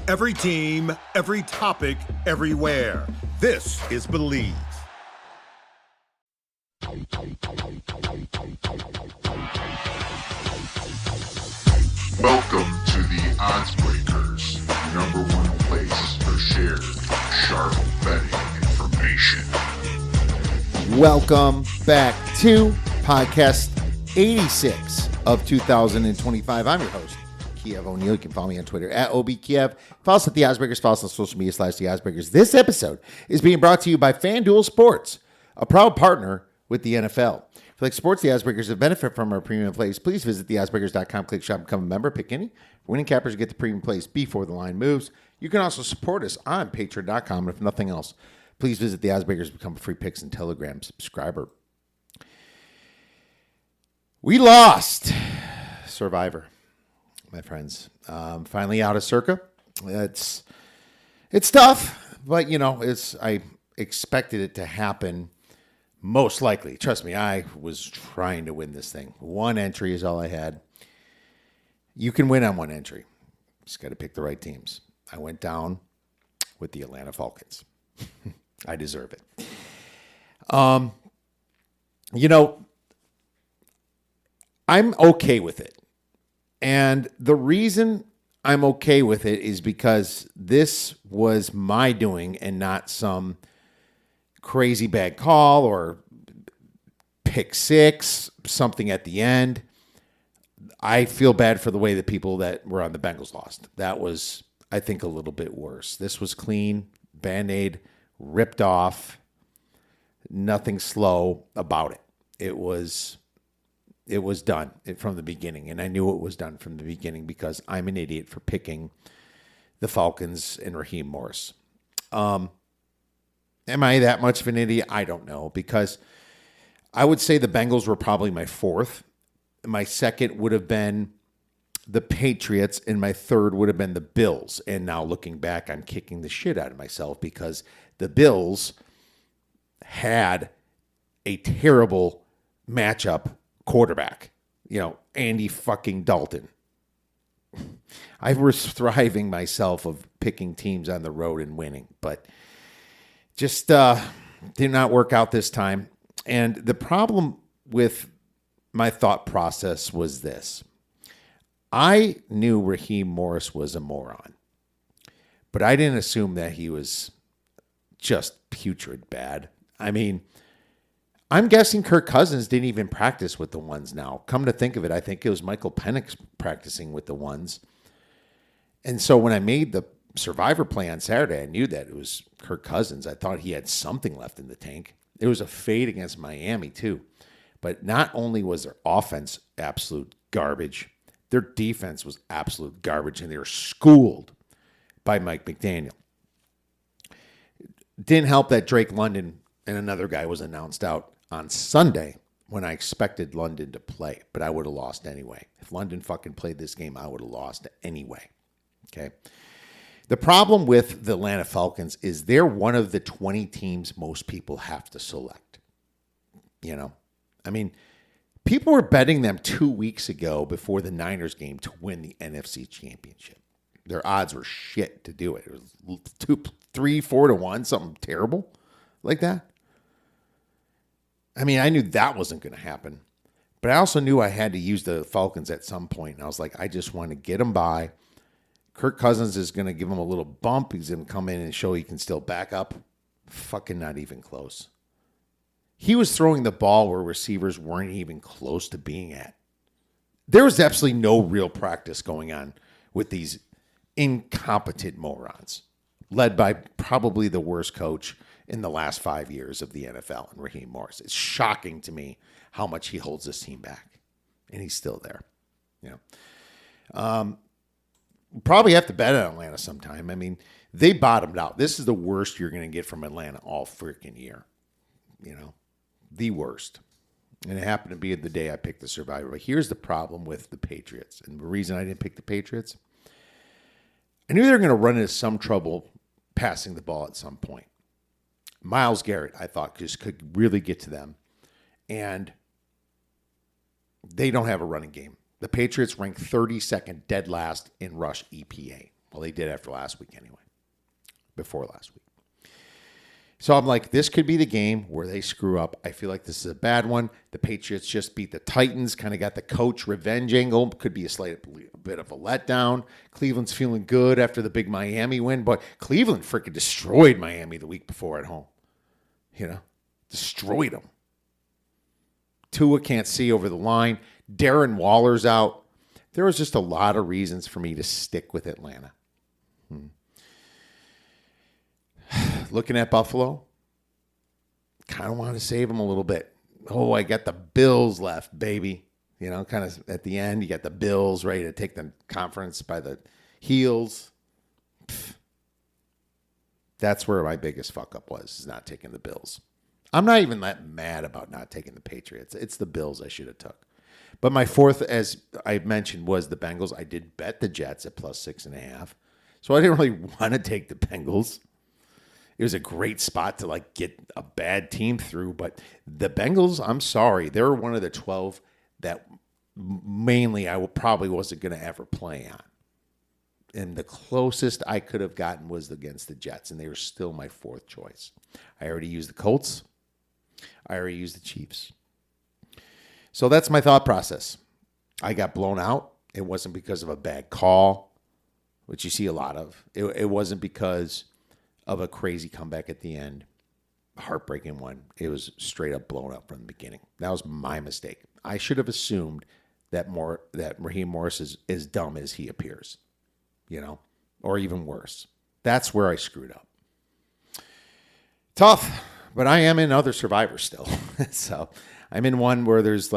Every team, every topic, everywhere. This is Believe. Welcome to the Odds Breakers, number one place for shared, sharp betting information. Welcome back to podcast 86 of 2025. I'm your host, Kiev O'Neill. You can follow me on Twitter at OBKiev. Follow us at The Oddsbreakers. Follow us on social media / The Oddsbreakers. This episode is being brought to you by FanDuel Sports, a proud partner with the NFL. If you like sports, The Oddsbreakers have benefit from our premium plays. Please visit theoddsbreakers.com, click shop, become a member, pick any. For winning cappers, get the premium plays before the line moves. You can also support us on patreon.com. And if nothing else, please visit The Oddsbreakers, become a free Picks and Telegram subscriber. We lost Survivor, my friends. Finally out of Circa. It's tough, but I expected it to happen most likely. Trust me, I was trying to win this thing. One entry is all I had. You can win on one entry. Just got to pick the right teams. I went down with the Atlanta Falcons. I deserve it. I'm okay with it. And the reason I'm okay with it is because this was my doing and not some crazy bad call or pick six, something at the end. I feel bad for the way the people that were on the Bengals lost. That was, I think, a little bit worse. This was clean, Band-Aid, ripped off, nothing slow about it. It was done from the beginning, and I knew it was done from the beginning because I'm an idiot for picking the Falcons and Raheem Morris. Am I that much of an idiot? I don't know, because I would say the Bengals were probably my fourth. My second would have been the Patriots, and my third would have been the Bills. And now looking back, I'm kicking the shit out of myself because the Bills had a terrible matchup quarterback, Andy fucking Dalton. I was thriving myself of picking teams on the road and winning, but just did not work out this time. And the problem with my thought process was this. I knew Raheem Morris was a moron, but I didn't assume that he was just putrid bad. I mean, I'm guessing Kirk Cousins didn't even practice with the ones now. Come to think of it, I think it was Michael Penix practicing with the ones. And so when I made the Survivor play on Saturday, I knew that it was Kirk Cousins. I thought he had something left in the tank. It was a fade against Miami too. But not only was their offense absolute garbage, their defense was absolute garbage, and they were schooled by Mike McDaniel. Didn't help that Drake London and another guy was announced out on Sunday when I expected London to play, but I would have lost anyway. If London fucking played this game, I would have lost anyway. Okay. The problem with the Atlanta Falcons is they're one of the 20 teams most people have to select. I mean, people were betting them 2 weeks ago before the Niners game to win the NFC Championship. Their odds were shit to do it. It was 2, 3, 4 to 1, something terrible like that. I mean, I knew that wasn't going to happen, but I also knew I had to use the Falcons at some point. And I was like, I just want to get them by. Kirk Cousins is going to give him a little bump. He's going to come in and show he can still back up. Fucking not even close. He was throwing the ball where receivers weren't even close to being at. There was absolutely no real practice going on with these incompetent morons, led by probably the worst coach in the last 5 years of the NFL, and Raheem Morris. It's shocking to me how much he holds this team back, and he's still there. Probably have to bet on Atlanta sometime. I mean, they bottomed out. This is the worst you're going to get from Atlanta all freaking year. The worst. And it happened to be the day I picked the Survivor. But here's the problem with the Patriots, and the reason I didn't pick the Patriots. I knew they were going to run into some trouble passing the ball at some point. Myles Garrett, I thought, just could really get to them. And they don't have a running game. The Patriots rank 32nd dead last in rush EPA. Well, they did after last week anyway, before last week. So I'm like, this could be the game where they screw up. I feel like this is a bad one. The Patriots just beat the Titans, kind of got the coach revenge angle. Could be a bit of a letdown. Cleveland's feeling good after the big Miami win, but Cleveland freaking destroyed Miami the week before at home. Destroyed them. Tua can't see over the line. Darren Waller's out. There was just a lot of reasons for me to stick with Atlanta. Looking at Buffalo, kind of want to save them a little bit. Oh, I got the Bills left, baby. Kind of at the end, you got the Bills ready to take the conference by the heels. That's where my biggest fuck up was, is not taking the Bills. I'm not even that mad about not taking the Patriots. It's the Bills I should have took. But my fourth, as I mentioned, was the Bengals. I did bet the Jets at +6.5. So I didn't really want to take the Bengals. It was a great spot to get a bad team through. But the Bengals, I'm sorry, they were one of the 12 that mainly I probably wasn't going to ever play on. And the closest I could have gotten was against the Jets, and they were still my fourth choice. I already used the Colts. I already used the Chiefs. So that's my thought process. I got blown out. It wasn't because of a bad call, which you see a lot of. It wasn't because of a crazy comeback at the end, a heartbreaking one. It was straight up blown up from the beginning. That was my mistake. I should have assumed that Raheem Morris is as dumb as he appears, or even worse. That's where I screwed up. Tough, but I am in other survivors still. So I'm in one where there's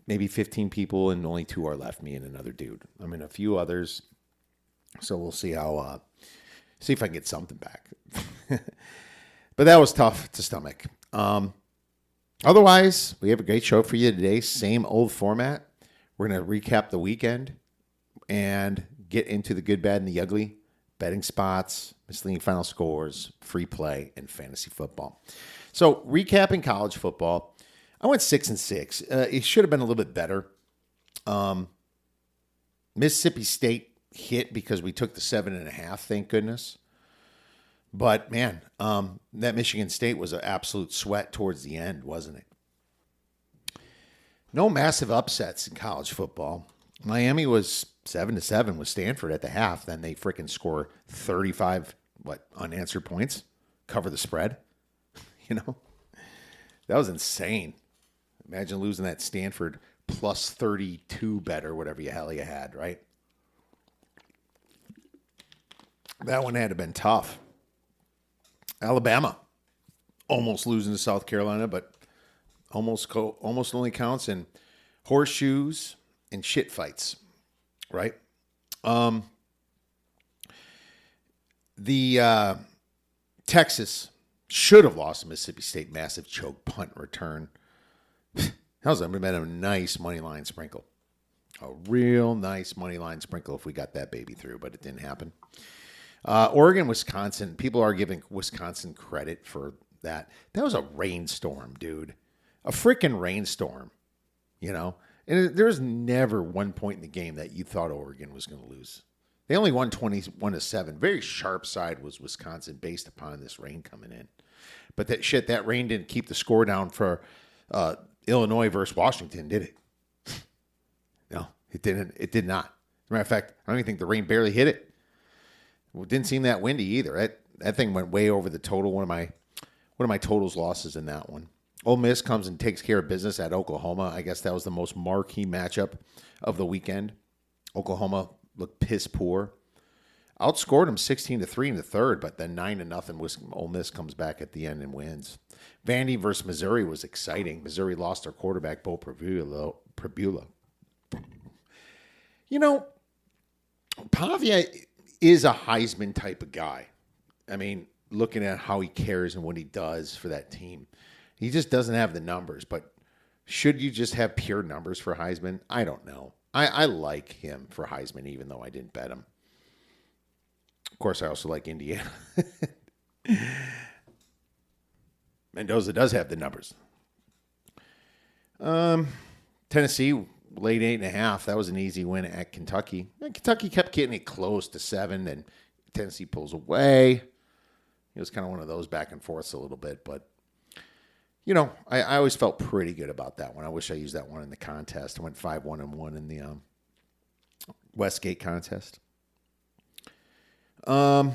maybe 15 people and only 2 are left, me and another dude. I'm in a few others. So we'll see see if I can get something back. But that was tough to stomach. Otherwise, we have a great show for you today. Same old format. We're going to recap the weekend and get into the good, bad, and the ugly. Betting spots, misleading final scores, free play, and fantasy football. So recapping college football, I went 6-6. It should have been a little bit better. Mississippi State hit because we took the 7.5, thank goodness. But man, that Michigan State was an absolute sweat towards the end, wasn't it? No massive upsets in college football. Miami was 7-7 with Stanford at the half. Then they freaking score 35 unanswered points, cover the spread. That was insane. Imagine losing that Stanford +32 bet or whatever the hell you had, right? That one had to have been tough. Alabama almost losing to South Carolina, but almost only counts in horseshoes and shit fights, right? The Texas should have lost to Mississippi State. Massive choke punt return. That was a nice money line sprinkle. A real nice money line sprinkle if we got that baby through, but it didn't happen. Oregon, Wisconsin. People are giving Wisconsin credit for that. That was a rainstorm, dude. A freaking rainstorm, And there's never one point in the game that you thought Oregon was going to lose. They only won 21-7. Very sharp side was Wisconsin based upon this rain coming in. But that rain didn't keep the score down for Illinois versus Washington, did it? No, it didn't. It did not. As a matter of fact, I don't even think the rain barely hit it. It didn't seem that windy either. That thing went way over the total. One of my totals losses in that one. Ole Miss comes and takes care of business at Oklahoma. I guess that was the most marquee matchup of the weekend. Oklahoma looked piss poor. Outscored them 16-3 in the third, but then 9-0. Ole Miss comes back at the end and wins. Vandy versus Missouri was exciting. Missouri lost their quarterback, Bo Prabula. Pavia is a Heisman type of guy. I mean, looking at how he cares and what he does for that team. He just doesn't have the numbers, but should you just have pure numbers for Heisman? I don't know. I like him for Heisman, even though I didn't bet him. Of course, I also like Indiana. Mendoza does have the numbers. Tennessee late 8.5. That was an easy win at Kentucky. And Kentucky kept getting it close to 7, and Tennessee pulls away. It was kind of one of those back and forths a little bit, but I always felt pretty good about that one. I wish I used that one in the contest. I went 5-1-1 in the Westgate contest. Baylor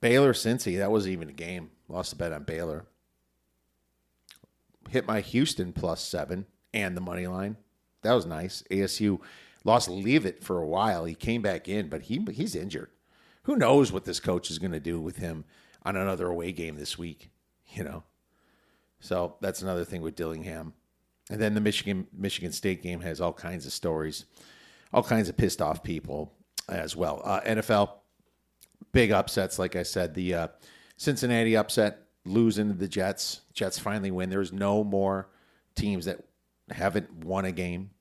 Cincy, that wasn't even a game. Lost a bet on Baylor. Hit my Houston +7 and the money line. That was nice. ASU lost Leavitt for a while. He came back in, but he's injured. Who knows what this coach is going to do with him on another away game this week, So that's another thing with Dillingham. And then the Michigan State game has all kinds of stories, all kinds of pissed off people as well. NFL, big upsets, like I said. The Cincinnati upset, losing to the Jets. Jets finally win. There's no more teams that haven't won a game.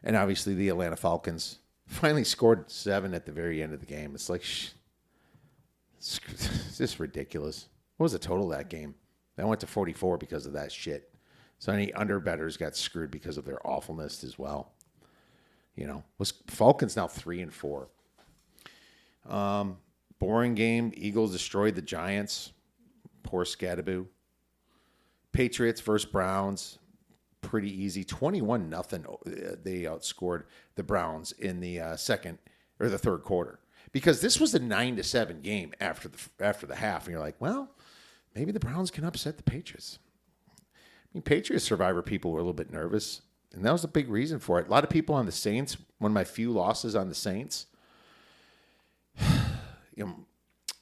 And obviously the Atlanta Falcons finally scored 7 at the very end of the game. It's like, it's just ridiculous. What was the total of that game? That went to 44 because of that shit. So any underbettors got screwed because of their awfulness as well. Was Falcons now 3-4. Boring game. Eagles destroyed the Giants. Poor Scadaboo. Patriots versus Browns. Pretty easy. 21-0. They outscored the Browns in the the third quarter. Because this was a 9-7 game after the half. And you're like, well, maybe the Browns can upset the Patriots. Patriots survivor people were a little bit nervous. And that was a big reason for it. A lot of people on the Saints, one of my few losses on the Saints,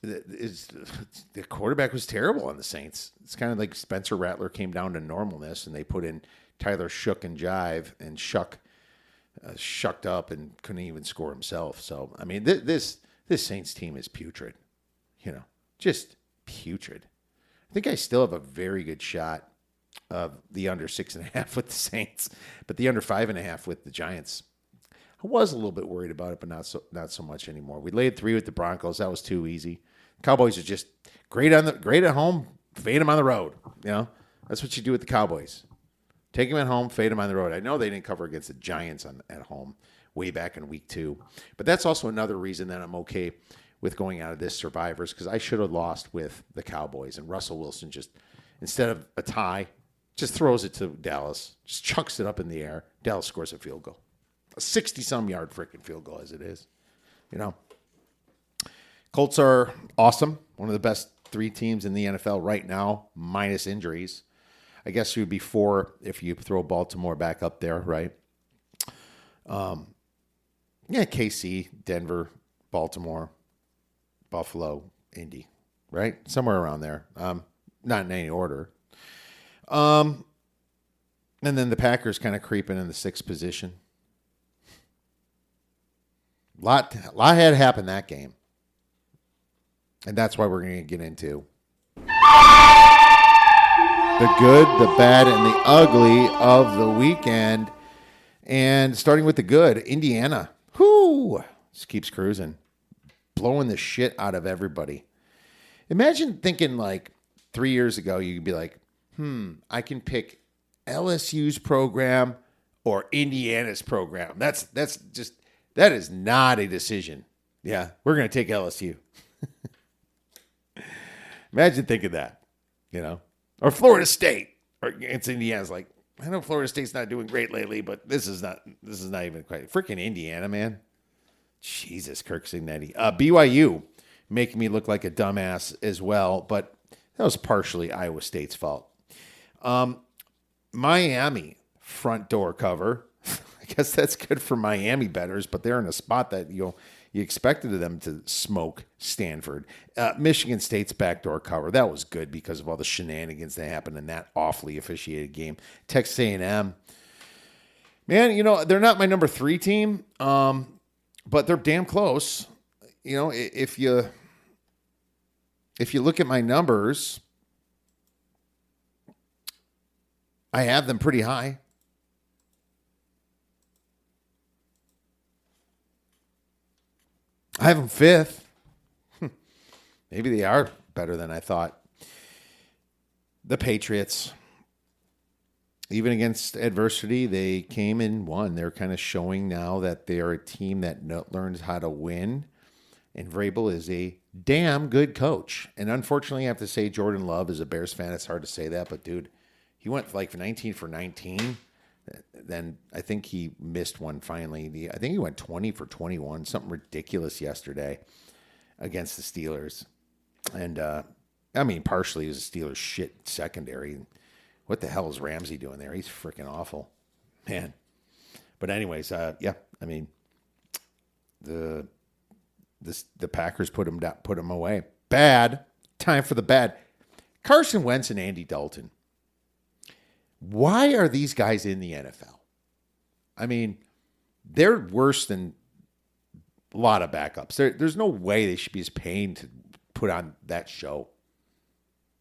the quarterback was terrible on the Saints. It's kind of like Spencer Rattler came down to normalness, and they put in Tyler Shook and Jive, and Shuck shucked up and couldn't even score himself. So, this Saints team is putrid, just putrid. I think I still have a very good shot of the under 6.5 with the Saints, but the under 5.5 with the Giants. I was a little bit worried about it, but not so much anymore. We laid 3 with the Broncos. That was too easy. Cowboys are just great at home, fade them on the road. That's what you do with the Cowboys. Take them at home, fade them on the road. I know they didn't cover against the Giants at home way back in week 2, but that's also another reason that I'm okay with going out of this Survivors, because I should have lost with the Cowboys, and Russell Wilson just, instead of a tie, just throws it to Dallas, just chucks it up in the air. Dallas scores a field goal. A 60-some yard freaking field goal as it is. Colts are awesome. One of the best 3 teams in the NFL right now, minus injuries. I guess you would be 4 if you throw Baltimore back up there, right? KC, Denver, Baltimore, Buffalo, Indy, right? Somewhere around there. Not in any order. And then the Packers kind of creeping in the 6th position. Lot had happened that game. And that's why we're going to get into the good, the bad, and the ugly of the weekend. And starting with the good, Indiana. Just keeps cruising. Blowing the shit out of everybody. Imagine thinking like 3 years ago, you could be like, I can pick LSU's program or Indiana's program. That is not a decision. Yeah, we're going to take LSU. Imagine thinking that, or Florida State, or it's Indiana's like, I know Florida State's not doing great lately, but this is not even quite freaking Indiana, man. Jesus, Kirk Signetti. BYU making me look like a dumbass as well, but that was partially Iowa State's fault. Miami front door cover. I guess that's good for Miami bettors, but they're in a spot that you expected them to smoke Stanford. Michigan State's backdoor cover. That was good because of all the shenanigans that happened in that awfully officiated game. Texas A&M. Man, they're not my number 3 team, but they're damn close. If you look at my numbers, I have them pretty high. I have them 5th. Maybe they are better than I thought. The Patriots. even against adversity, they came and won. They're kind of showing now that they're a team that learns how to win. And Vrabel is a damn good coach. And unfortunately, I have to say Jordan Love is a Bears fan. It's hard to say that, but dude, he went like 19 for 19. Then I think he missed one finally. I think he went 20 for 21, something ridiculous yesterday against the Steelers. And I mean, partially it was a Steelers shit secondary. What the hell is Ramsey doing there? He's freaking awful, man. But anyways, yeah, I mean, the Packers put him away. Bad. Time for the bad. Carson Wentz and Andy Dalton. Why are these guys in the NFL? I mean, they're worse than a lot of backups. There's no way they should be as paying to put on that show.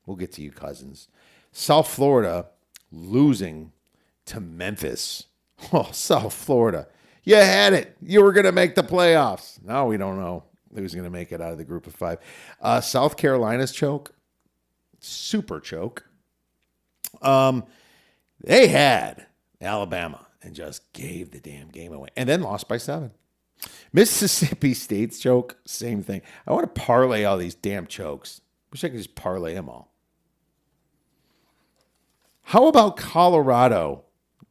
We'll get to you, Cousins. South Florida losing to Memphis. Oh, South Florida. You had it. You were going to make the playoffs. Now we don't know who's going to make it out of the group of five. South Carolina's choke. Super choke. They had Alabama and just gave the damn game away. And then lost by 7. Mississippi State's choke, same thing. I want to parlay all these damn chokes. Wish I could just parlay them all. How about Colorado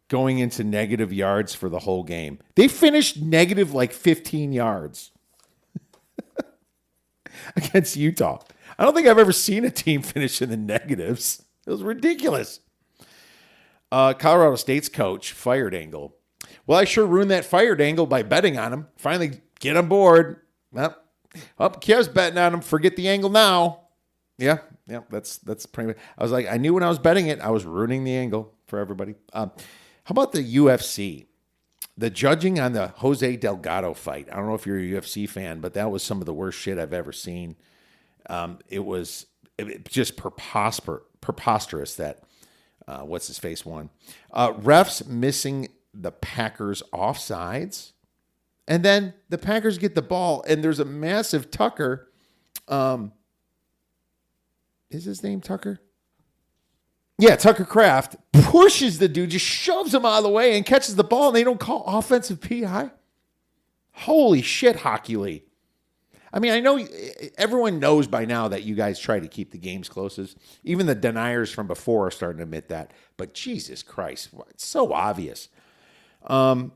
going into negative yards for the whole game? They finished negative like 15 yards against Utah. I don't think I've ever seen a team finish in the negatives. It was ridiculous. Colorado State's coach fired Angle. Well, I sure ruined that fired Angle by betting on him. Finally, get on board. Well, Kiev's betting on him. Forget the Angle now. Yeah, that's pretty much. I was like, I knew when I was betting it, I was ruining the Angle for everybody. How about the UFC? The judging on the Jose Delgado fight. I don't know if you're a UFC fan, but that was some of the worst shit I've ever seen. It was just preposterous that what's his face won. Refs missing the Packers offsides, and then the Packers get the ball, and there's a massive Tucker. Is his name Tucker? Yeah, Tucker Kraft pushes the dude, just shoves him out of the way and catches the ball, and they don't call offensive PI. Holy shit, Hockey League. I mean, I know everyone knows by now that you guys try to keep the games closest. Even the deniers from before are starting to admit that. But Jesus Christ, it's so obvious. Brian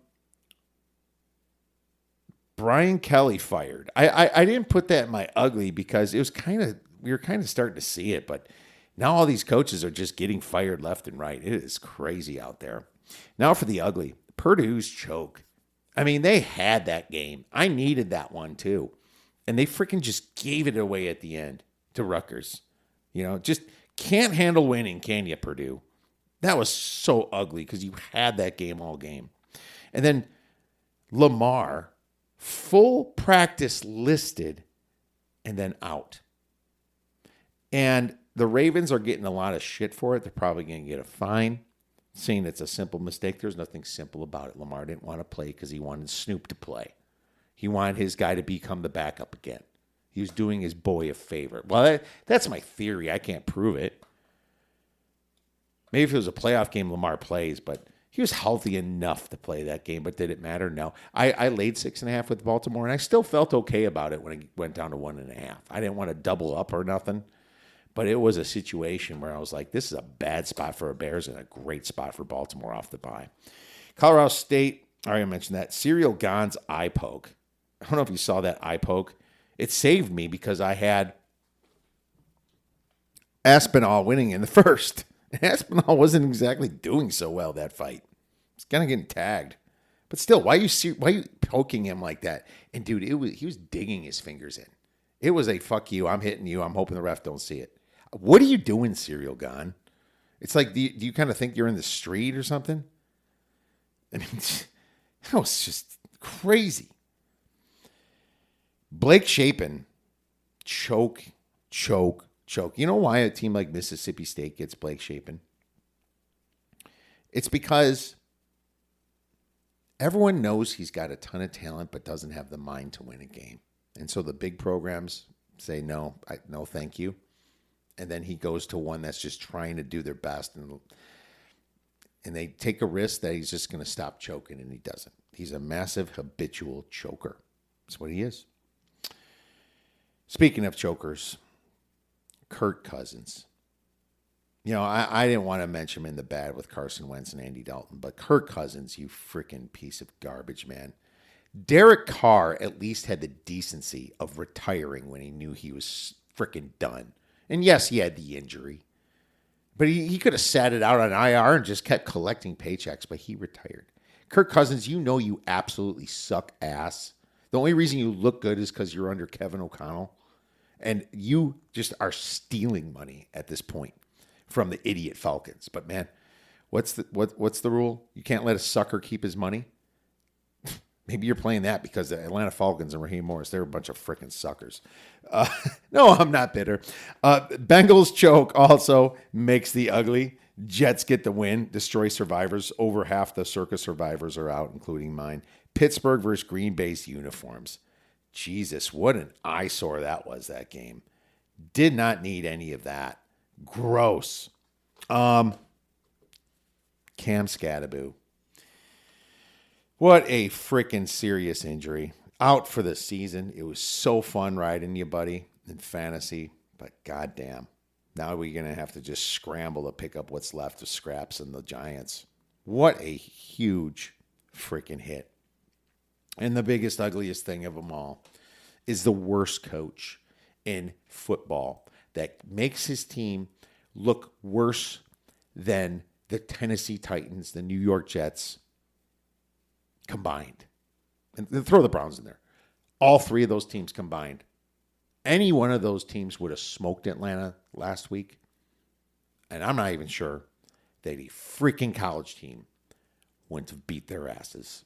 Kelly fired. I didn't put that in my ugly because it was we were kind of starting to see it, but now all these coaches are just getting fired left and right. It is crazy out there. Now for the ugly. Purdue's choke. I mean, they had that game. I needed that one too. And they freaking just gave it away at the end to Rutgers. You know, just can't handle winning, can you, Purdue? That was so ugly because you had that game all game. And then Lamar, full practice listed, and then out. And the Ravens are getting a lot of shit for it. They're probably going to get a fine, saying it's a simple mistake. There's nothing simple about it. Lamar didn't want to play because he wanted Snoop to play. He wanted his guy to become the backup again. He was doing his boy a favor. Well, that's my theory. I can't prove it. Maybe if it was a playoff game, Lamar plays, but he was healthy enough to play that game. But did it matter? No. I laid 6.5 with Baltimore, and I still felt okay about it when it went down to 1.5. I didn't want to double up or nothing, but it was a situation where I was like, this is a bad spot for a Bears and a great spot for Baltimore off the bye. Colorado State, I already mentioned that. Serial Gon's eye poke. I don't know if you saw that eye poke. It saved me because I had Aspinall winning in the first. Aspinall wasn't exactly doing so well that fight. He's kind of getting tagged. But still, why are you poking him like that? And dude, he was digging his fingers in. It was a fuck you, I'm hitting you, I'm hoping the ref don't see it. What are you doing, Serial Gon? It's like, do you kind of think you're in the street or something? I mean, that was just crazy. Blake Shapen, choke. You know why a team like Mississippi State gets Blake Shapen? It's because everyone knows he's got a ton of talent but doesn't have the mind to win a game. And so the big programs say, no, thank you. And then he goes to one that's just trying to do their best. And And they take a risk that he's just going to stop choking, and he doesn't. He's a massive habitual choker. That's what he is. Speaking of chokers, Kirk Cousins. You know, I didn't want to mention him in the bad with Carson Wentz and Andy Dalton, but Kirk Cousins, you freaking piece of garbage, man. Derek Carr at least had the decency of retiring when he knew he was freaking done. And yes, he had the injury. But he could have sat it out on IR and just kept collecting paychecks, but he retired. Kirk Cousins, you know you absolutely suck ass. The only reason you look good is because you're under Kevin O'Connell. And you just are stealing money at this point from the idiot Falcons. But man, what's the rule? You can't let a sucker keep his money? Maybe you're playing that because the Atlanta Falcons and Raheem Morris, they're a bunch of freaking suckers. No, I'm not bitter. Bengals choke also makes the ugly. Jets get the win, destroy survivors. Over half the circus survivors are out, including mine. Pittsburgh versus Green Bay's uniforms. Jesus, what an eyesore that was, that game. Did not need any of that. Gross. Cam Scattaboo. What a freaking serious injury. Out for the season. It was so fun riding you, buddy, in fantasy. But goddamn. Now we're going to have to just scramble to pick up what's left of Scraps and the Giants. What a huge freaking hit. And the biggest, ugliest thing of them all is the worst coach in football that makes his team look worse than the Tennessee Titans, the New York Jets combined. And throw the Browns in there. All three of those teams combined. Any one of those teams would have smoked Atlanta last week. And I'm not even sure that a freaking college team wouldn't have beat their asses.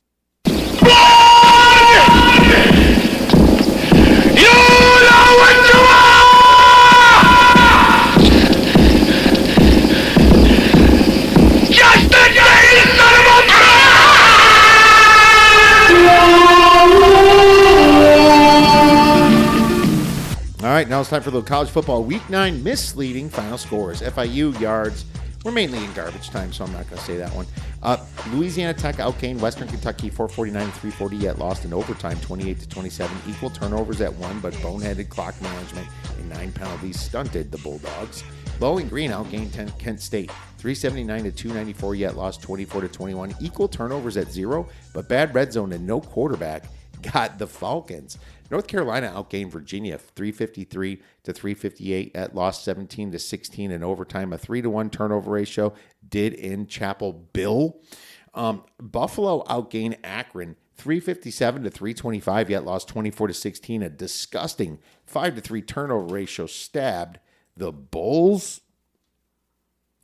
All right, now it's time for the college football Week 9 misleading final scores. FIU yards. We're mainly in garbage time, so I'm not going to say that one. Louisiana Tech outgained Western Kentucky 449-340, yet lost in overtime 28-27. Equal turnovers at 1, but boneheaded clock management and 9 penalties stunted the Bulldogs. Bowling Green outgained Kent State 379-294, yet lost 24-21. Equal turnovers at 0, but bad red zone and no quarterback got the Falcons. North Carolina outgained Virginia 353-358 at lost 17-16 in overtime. A 3-1 turnover ratio did in Chapel Bill. Buffalo outgained Akron 357-325 yet lost 24-16. A disgusting 5-3 turnover ratio stabbed the Bulls.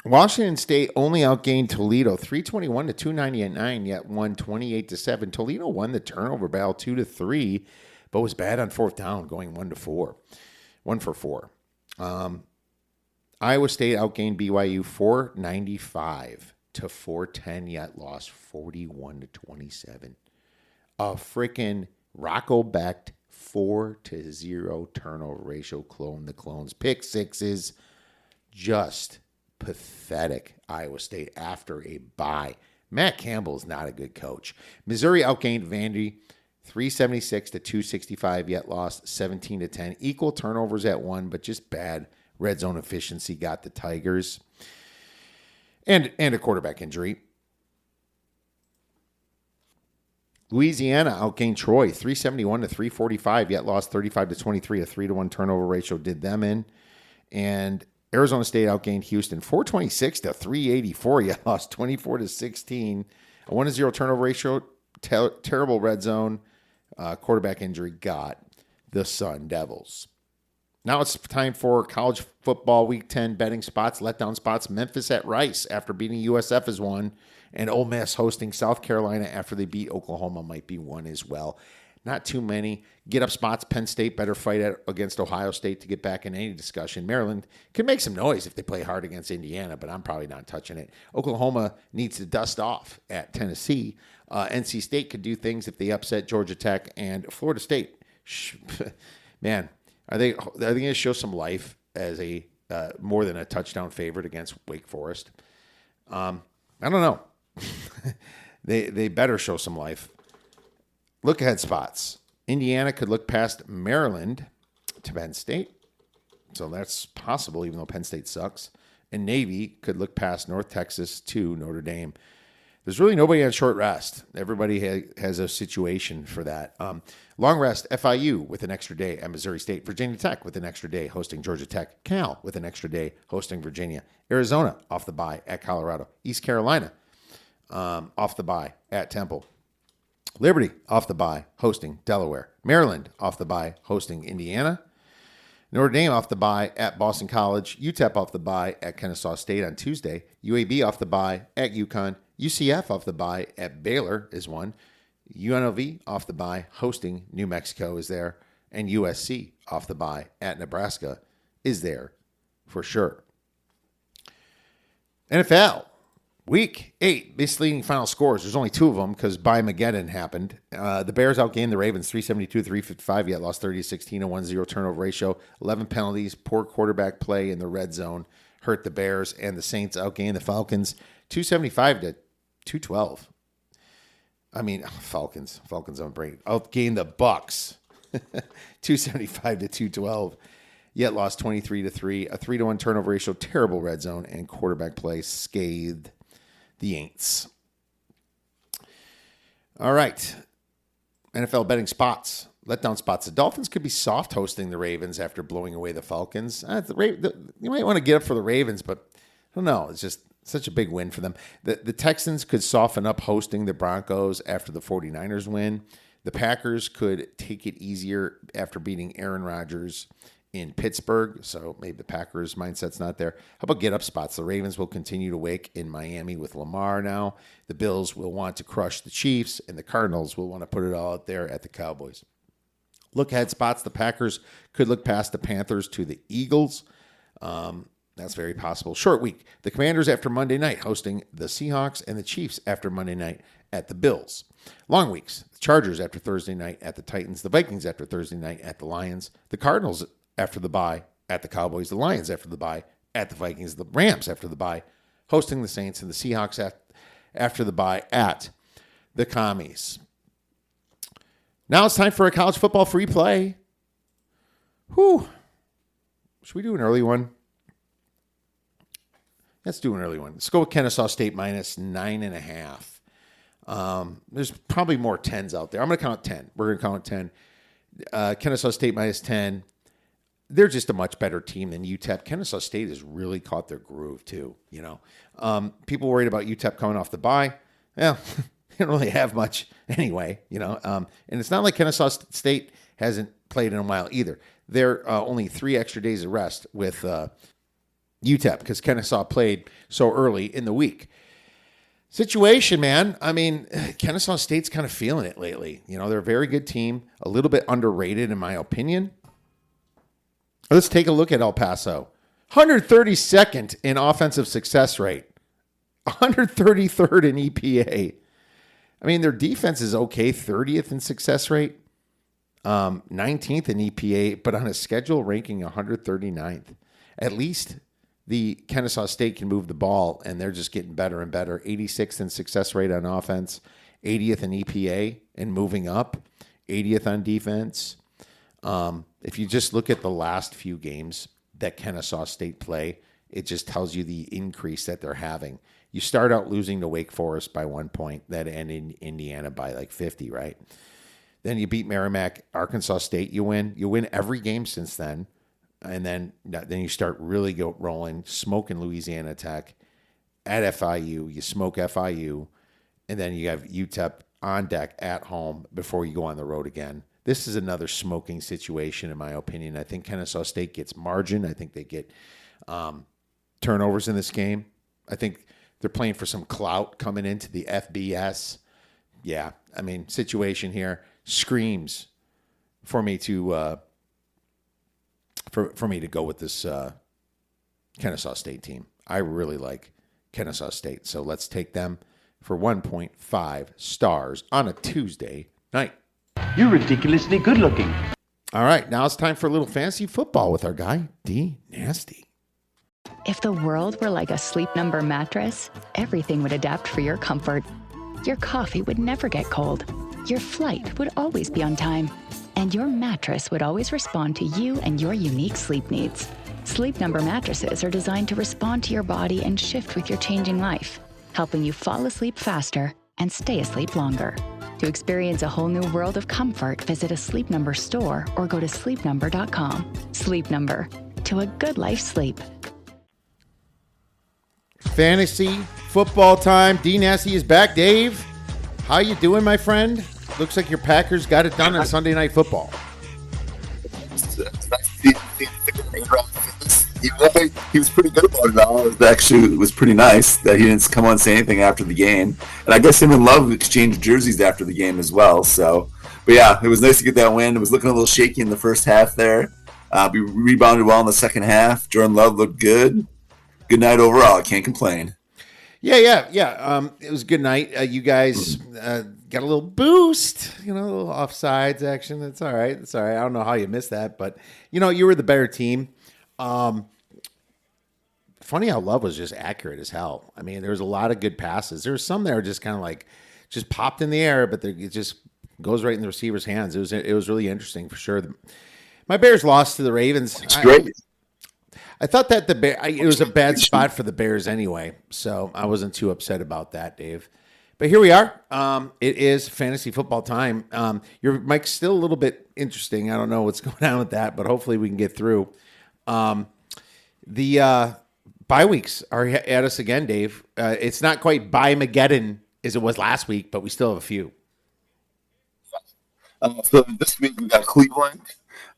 Washington State only outgained Toledo 321-299 yet won 28-7. Toledo won the turnover battle 2-3. But was bad on fourth down, going 1-4. 1 for 4. Iowa State outgained BYU 495-410, yet lost 41-27. A freaking Rocco-backed 4-0 turnover ratio clone the clones. Pick sixes, just pathetic. Iowa State after a bye. Matt Campbell is not a good coach. Missouri outgained Vandy 376-265, yet lost 17-10. Equal turnovers at 1, but just bad red zone efficiency got the Tigers. And a quarterback injury. Louisiana outgained Troy 371-345, yet lost 35-23. A 3-1 turnover ratio did them in. And Arizona State outgained Houston 426-384, yet lost 24-16. A 1-0 turnover ratio, terrible red zone. Quarterback injury got the Sun Devils. Now it's time for college football Week 10 betting spots, letdown spots. Memphis at Rice after beating USF is one, and Ole Miss hosting South Carolina after they beat Oklahoma might be one as well. Not too many. Get up spots. Penn State better fight against Ohio State to get back in any discussion. Maryland can make some noise if they play hard against Indiana, but I'm probably not touching it. Oklahoma needs to dust off at Tennessee. NC State could do things if they upset Georgia Tech, and Florida State. Man, are they going to show some life as a more than a touchdown favorite against Wake Forest? I don't know. They better show some life. Look ahead spots. Indiana could look past Maryland to Penn State. So that's possible, even though Penn State sucks. And Navy could look past North Texas to Notre Dame. There's really nobody on short rest. Everybody has a situation for that. Long rest, FIU with an extra day at Missouri State. Virginia Tech with an extra day hosting Georgia Tech. Cal with an extra day hosting Virginia. Arizona off the bye at Colorado. East Carolina off the bye at Temple. Liberty off the bye hosting Delaware. Maryland off the bye hosting Indiana. Notre Dame off the bye at Boston College. UTEP off the bye at Kennesaw State on Tuesday. UAB off the bye at UConn. UCF off the bye at Baylor is one. UNLV off the bye hosting New Mexico is there. And USC off the bye at Nebraska is there for sure. NFL, Week 8, misleading final scores. There's only 2 of them because Mageddon happened. The Bears outgained the Ravens 372-355, yet lost 30-16, a 1-0 turnover ratio. 11 penalties, poor quarterback play in the red zone hurt the Bears, and the Saints outgained the Falcons 275-212. I mean, Falcons on break. Outgained the Bucks 275-212. Yet lost 23-3, a 3-1 turnover ratio, terrible red zone, and quarterback play scathed the Aints. All right. NFL betting spots. Letdown spots. The Dolphins could be soft hosting the Ravens after blowing away the Falcons. You might want to get up for the Ravens, but I don't know. It's just such a big win for them. The Texans could soften up hosting the Broncos after the 49ers win. The Packers could take it easier after beating Aaron Rodgers in Pittsburgh, so maybe the Packers' mindset's not there. How about get-up spots? The Ravens will continue to wake in Miami with Lamar now. The Bills will want to crush the Chiefs, and the Cardinals will want to put it all out there at the Cowboys. Look-ahead spots. The Packers could look past the Panthers to the Eagles. That's very possible. Short week. The Commanders after Monday night hosting the Seahawks, and the Chiefs after Monday night at the Bills. Long weeks. The Chargers after Thursday night at the Titans. The Vikings after Thursday night at the Lions. The Cardinals after the bye at the Cowboys, the Lions after the bye at the Vikings, the Rams after the bye hosting the Saints, and the Seahawks after the bye at the Commies. Now it's time for a college football free play. Whew. Should we do an early one? Let's do an early one. Let's go with Kennesaw State minus 9.5. There's probably more 10s out there. I'm going to count 10. We're going to count 10. Kennesaw State minus 10. They're just a much better team than UTEP. Kennesaw State has really caught their groove too. You know, people worried about UTEP coming off the bye. Well, they don't really have much anyway. You know, and it's not like Kennesaw State hasn't played in a while either. They're only 3 extra days of rest with UTEP because Kennesaw played so early in the week. Situation, man. I mean, Kennesaw State's kind of feeling it lately. You know, they're a very good team, a little bit underrated in my opinion. Let's take a look at El Paso. 132nd in offensive success rate. 133rd in EPA. I mean, their defense is okay. 30th in success rate. 19th in EPA, but on a schedule ranking 139th. At least the Kennesaw State can move the ball, and they're just getting better and better. 86th in success rate on offense. 80th in EPA and moving up. 80th on defense. If you just look at the last few games that Kennesaw State play, it just tells you the increase that they're having. You start out losing to Wake Forest by 1 point, that end in Indiana by like 50, right? Then you beat Merrimack, Arkansas State, you win. You win every game since then. And then you start really rolling, smoking Louisiana Tech at FIU. You smoke FIU. And then you have UTEP on deck at home before you go on the road again. This is another smoking situation, in my opinion. I think Kennesaw State gets margin. I think they get turnovers in this game. I think they're playing for some clout coming into the FBS. Yeah, I mean, situation here screams for me to for me to go with this Kennesaw State team. I really like Kennesaw State, so let's take them for 1.5 stars on a Tuesday night. You're ridiculously good looking. All right, now it's time for a little fantasy football with our guy, D Nasty. If the world were like a Sleep Number mattress, everything would adapt for your comfort. Your coffee would never get cold. Your flight would always be on time. And your mattress would always respond to you and your unique sleep needs. Sleep Number mattresses are designed to respond to your body and shift with your changing life, helping you fall asleep faster and stay asleep longer. To experience a whole new world of comfort, visit a Sleep Number store or go to sleepnumber.com. Sleep Number. To a good life sleep. Fantasy football time. D Nasty is back. Dave, how you doing, my friend? Looks like your Packers got it done on Sunday Night Football. He was pretty good about it all. It was pretty nice that he didn't come on and say anything after the game. And I guess him and Love exchanged jerseys after the game as well. So, but yeah, it was nice to get that win. It was looking a little shaky in the first half there. We rebounded well in the second half. Jordan Love looked good. Good night overall. I can't complain. Yeah. It was a good night. You guys got a little boost, a little offsides action. It's all right. I don't know how you missed that, but you were the better team. Funny how Love was just accurate as hell. I mean, there was a lot of good passes. There were some that were just kind of like just popped in the air, but it just goes right in the receiver's hands. It was really interesting for sure. My Bears lost to the Ravens. It's great. I thought that it was a bad spot for the Bears anyway, so I wasn't too upset about that, Dave. But here we are. It is fantasy football time. Your mic's still a little bit interesting. I don't know what's going on with that, but hopefully we can get through. The bye weeks are at us again, Dave. It's not quite bye-mageddon as it was last week, but we still have a few. So this week we got Cleveland.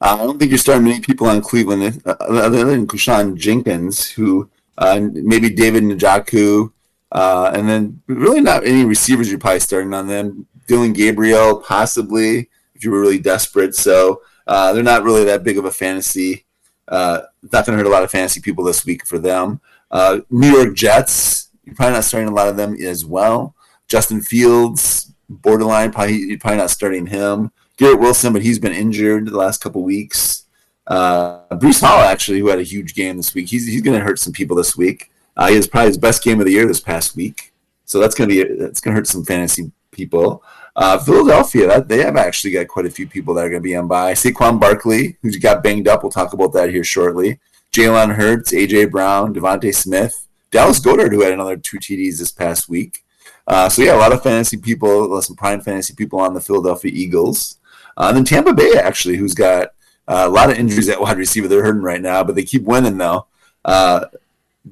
I don't think you're starting many people on Cleveland other than Kushan Jenkins, who maybe David Njoku, and then really not any receivers you're probably starting on them. Dylan Gabriel, possibly, if you were really desperate. So they're not really that big of a fantasy. Not going to hurt a lot of fantasy people this week for them. New York Jets, you're probably not starting a lot of them as well. Justin Fields, borderline, you're probably not starting him. Garrett Wilson, but he's been injured the last couple weeks. Bruce Hall, actually, who had a huge game this week. He's going to hurt some people this week. He has probably his best game of the year this past week. So that's going to hurt some fantasy people. Philadelphia, they have actually got quite a few people that are going to be on bye. Saquon Barkley, who's got banged up. We'll talk about that here shortly. Jalen Hurts, A.J. Brown, Devontae Smith. Dallas Goedert, who had another 2 TDs this past week. A lot of fantasy people, some prime fantasy people on the Philadelphia Eagles. And then Tampa Bay, actually, who's got a lot of injuries at wide receiver. They're hurting right now, but they keep winning, though.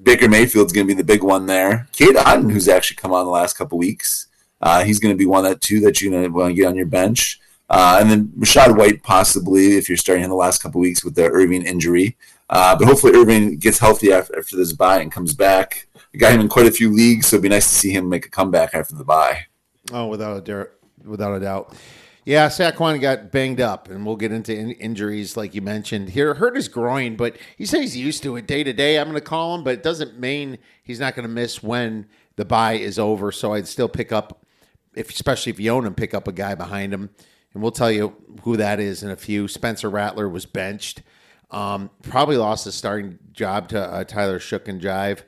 Baker Mayfield's going to be the big one there. Cade Otton, who's actually come on the last couple weeks. He's going to be one that you're going to want to get on your bench. And then Rashad White, possibly, if you're starting him the last couple weeks with the Irving injury. But hopefully Irving gets healthy after this bye and comes back. I got him in quite a few leagues, so it'd be nice to see him make a comeback after the bye. Oh, without a doubt. Yeah, Saquon got banged up, and we'll get into injuries like you mentioned. Here, hurt his groin, but he said he's used to it day to day. I'm going to call him, but it doesn't mean he's not going to miss when the bye is over. So I'd still pick up, especially if you own him, pick up a guy behind him. And we'll tell you who that is in a few. Spencer Rattler was benched. Probably lost his starting job to Tyler Shook and Jive.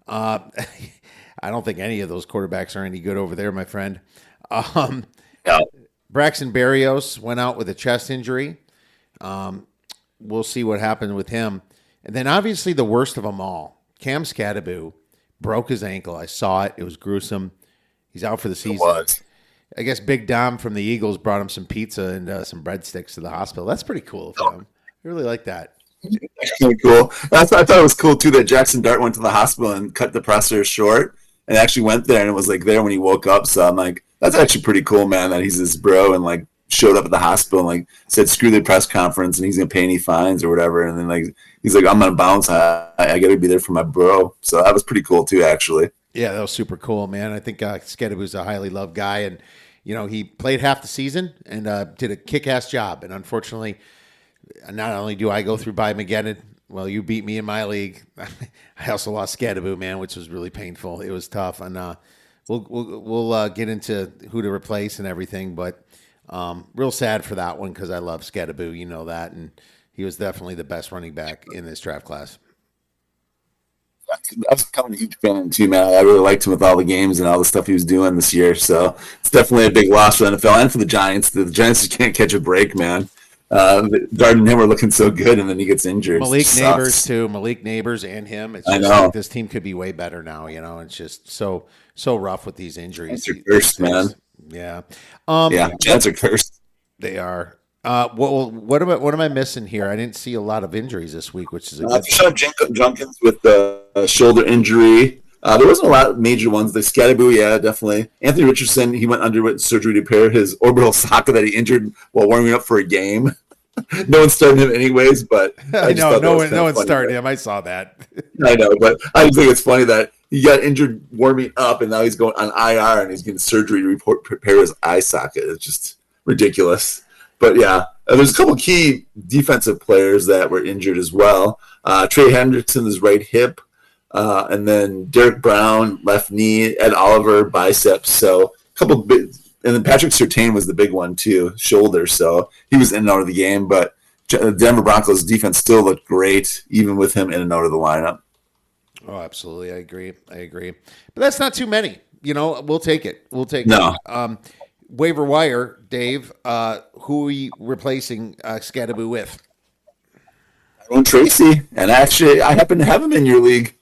I don't think any of those quarterbacks are any good over there, my friend. Yeah. Braxton Berrios went out with a chest injury. We'll see what happened with him. And then obviously the worst of them all, Cam Skattebo broke his ankle. I saw it. It was gruesome. He's out for the season. It was. I guess Big Dom from the Eagles brought him some pizza and some breadsticks to the hospital. That's pretty cool of him. I really like that. That's really cool. I thought it was cool, too, that Jackson Dart went to the hospital and cut the presser short and actually went there, and it was, there when he woke up. So I'm like, that's actually pretty cool, man, that he's his bro and, showed up at the hospital and, said, screw the press conference and he's going to pay any fines or whatever. And then, he's like, I'm going to bounce. I got to be there for my bro. So that was pretty cool, too, actually. Yeah, that was super cool, man. I think Skattebo's a highly loved guy, and he played half the season and did a kick-ass job. And unfortunately, not only do I go through by Mageddon, well, you beat me in my league. I also lost Skattebo, man, which was really painful. It was tough, and we'll get into who to replace and everything. But real sad for that one because I love Skattebo, you know that, and he was definitely the best running back in this draft class. I was becoming a huge fan too, man. I really liked him with all the games and all the stuff he was doing this year. So it's definitely a big loss for the NFL and for the Giants. The Giants just can't catch a break, man. Darden and him were looking so good, and then he gets injured. Malik Neighbors too. Malik Neighbors and him. It's just like this team could be way better now. It's just so rough with these injuries. Giants are cursed, man. Yeah. Giants are cursed. They are. What am I missing here? I didn't see a lot of injuries this week, which is a good Sean Jenkins with the shoulder injury. There wasn't a lot of major ones. The Scatterboo, yeah, definitely. Anthony Richardson, he went under surgery to repair his orbital socket that he injured while warming up for a game. No one started him anyways, but I just thought no one started him. I saw that. I know, but I just think it's funny that he got injured warming up, and now he's going on IR and he's getting surgery to repair his eye socket. It's just ridiculous. But yeah, there's a couple of key defensive players that were injured as well. Trey Hendrickson, his right hip, and then Derek Brown, left knee, Ed Oliver, biceps. So a couple of big, and then Patrick Surtain was the big one too, shoulder. So he was in and out of the game, but the Denver Broncos defense still looked great, even with him in and out of the lineup. Oh, absolutely. I agree. But that's not too many. We'll take it. No. Waiver wire, Dave. Who are we replacing Scatterboo with? Aaron Tracy, and actually, I happen to have him in your league.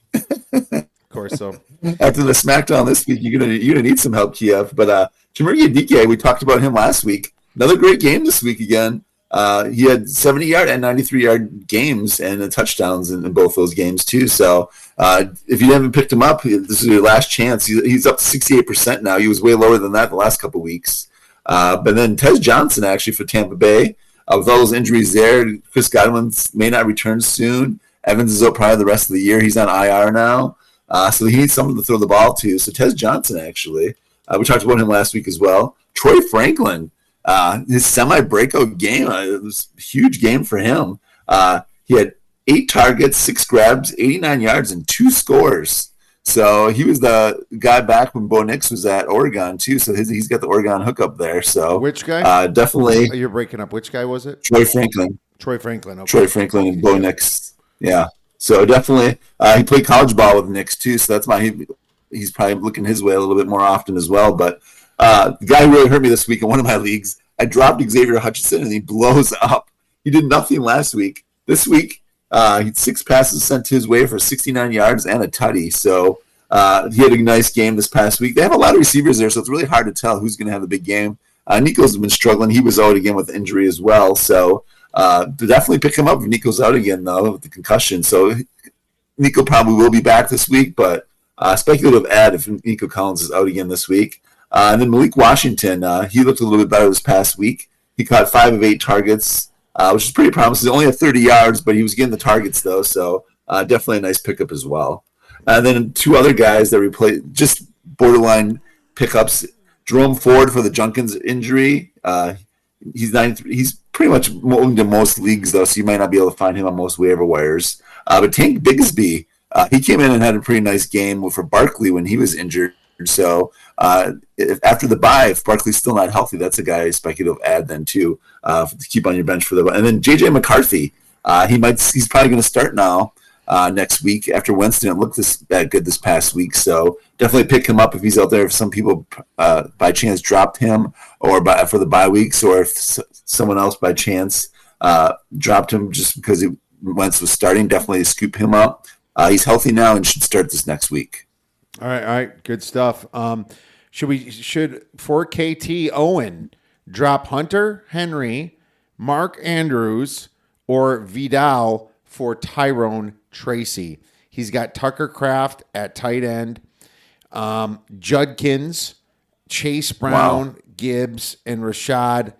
Of course, so after the SmackDown this week, you're gonna need some help, Kiev. But Jamaree Adike, we talked about him last week. Another great game this week again. He had 70-yard and 93-yard games and touchdowns in both those games too. So if you haven't picked him up, this is your last chance. He's up to 68% now. He was way lower than that the last couple of weeks. But then Tez Johnson actually for Tampa Bay. With all those injuries there, Chris Godwin may not return soon. Evans is out probably the rest of the year. He's on IR now. So he needs someone to throw the ball to. So Tez Johnson actually. We talked about him last week as well. Troy Franklin. His semi-breakout game, it was a huge game for him. He had 8 targets, 6 grabs, 89 yards, and 2 scores. So he was the guy back when Bo Nix was at Oregon, too. So he's got the Oregon hookup there. So which guy? Definitely. You're breaking up. Which guy was it? Troy Franklin. Okay. Troy Franklin and Bo Nix. Yeah. So definitely. He played college ball with Nix, too. So that's why he's probably looking his way a little bit more often as well. But the guy who really hurt me this week in one of my leagues, I dropped Xavier Hutchinson, and he blows up. He did nothing last week. This week, he had 6 passes sent his way for 69 yards and a tutty. So he had a nice game this past week. They have a lot of receivers there, so it's really hard to tell who's going to have the big game. Nico's been struggling. He was out again with injury as well. So definitely pick him up if Nico's out again, though, with the concussion. So Nico probably will be back this week, but speculative ad if Nico Collins is out again this week. And then Malik Washington, he looked a little bit better this past week. He caught 5 of 8 targets, which is pretty promising. He only had 30 yards, but he was getting the targets, though, so definitely a nice pickup as well. And then 2 other guys that replaced, just borderline pickups. Jerome Ford for the Junkins injury. He's 93. He's pretty much owned in most leagues, though, so you might not be able to find him on most waiver wires. But Tank Bigsby, he came in and had a pretty nice game for Barkley when he was injured. So after the bye, if Barkley's still not healthy, that's a guy speculative add then too to keep on your bench for the. And then JJ McCarthy, he's probably going to start now next week after Wentz didn't look that good this past week. So definitely pick him up if he's out there. If some people by chance dropped him or for the bye weeks, or if someone else by chance dropped him just because Wentz was starting, definitely scoop him up. He's healthy now and should start this next week. All right, good stuff. Should for KT Owen drop Hunter Henry, Mark Andrews, or Vidal for Tyrone Tracy? He's got Tucker Kraft at tight end, Judkins, Chase Brown, Gibbs, and Rashad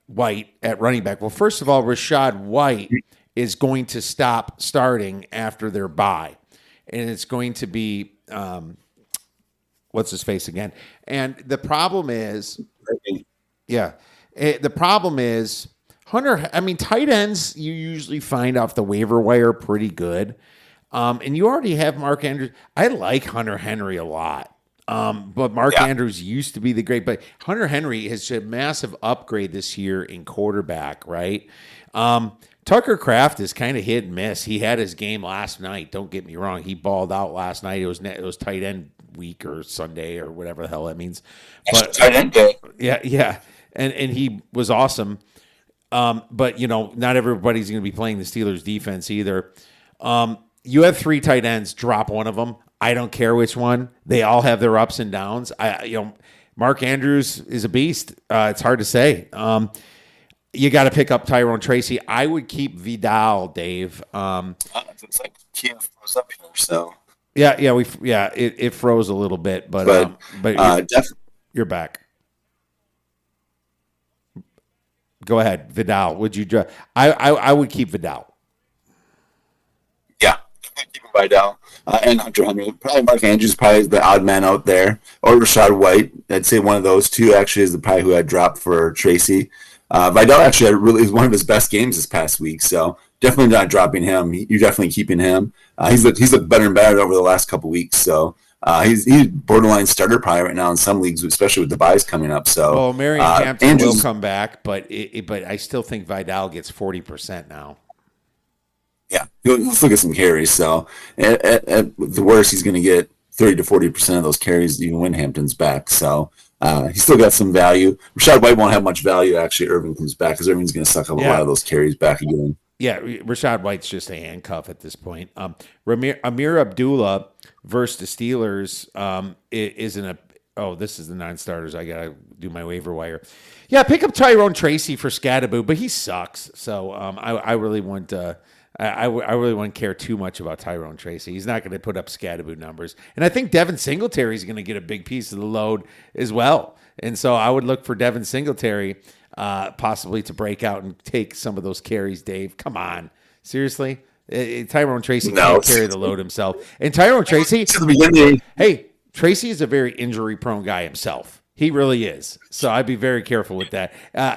White at running back. Well, first of all, Rashad White is going to stop starting after their bye, and it's going to be what's his face again? And the problem is, Hunter. I mean, tight ends you usually find off the waiver wire pretty good, and you already have Mark Andrews. I like Hunter Henry a lot. But Mark Andrews used to be the great, but Hunter Henry has a massive upgrade this year in quarterback, right? Tucker Kraft is kind of hit and miss. He had his game last night. Don't get me wrong. He balled out last night. It was tight end week or Sunday or whatever the hell that means. But tight end day. Yeah. And he was awesome. But, not everybody's going to be playing the Steelers defense either. You have 3 tight ends. Drop one of them. I don't care which one. They all have their ups and downs. Mark Andrews is a beast. It's hard to say. You got to pick up Tyrone Tracy. I would keep Vidal, Dave. It's like Kiev was up here, so Yeah, it froze a little bit, but you're back. Go ahead, Vidal. Would you? I would keep Vidal. Yeah, keep him Vidal and Hunter Henry. Probably Mark Andrews probably is the odd man out there, or Rashad White. I'd say one of those two actually is probably who I'd drop for Tracy. Vidal actually is one of his best games this past week, so definitely not dropping him. You're definitely keeping him. He's looked better and better over the last couple weeks, so he's borderline starter probably right now in some leagues, especially with the buys coming up. So, Marion Hampton will come back, but I still think Vidal gets 40% now. Yeah, he'll still get some carries. So at the worst, he's going to get 30 to 40% of those carries even when Hampton's back. So he's still got some value. Rashad White won't have much value actually. Irvin comes back because Irvin's going to suck a lot of those carries back again. Yeah, Rashad White's just a handcuff at this point. Amir Abdullah versus the Steelers isn't a. Oh, this is the non-starters. I gotta do my waiver wire. Yeah, pick up Tyrone Tracy for Scadaboo, but he sucks. So I really want. I really wouldn't care too much about Tyrone Tracy. He's not going to put up Scadaboo numbers, and I think Devin Singletary is going to get a big piece of the load as well. And so I would look for Devin Singletary. Possibly to break out and take some of those carries, Dave. Come on. Seriously? Tyrone Tracy can't carry the load himself. And Tyrone Tracy, hey, Tracy is a very injury-prone guy himself. He really is. So I'd be very careful with that.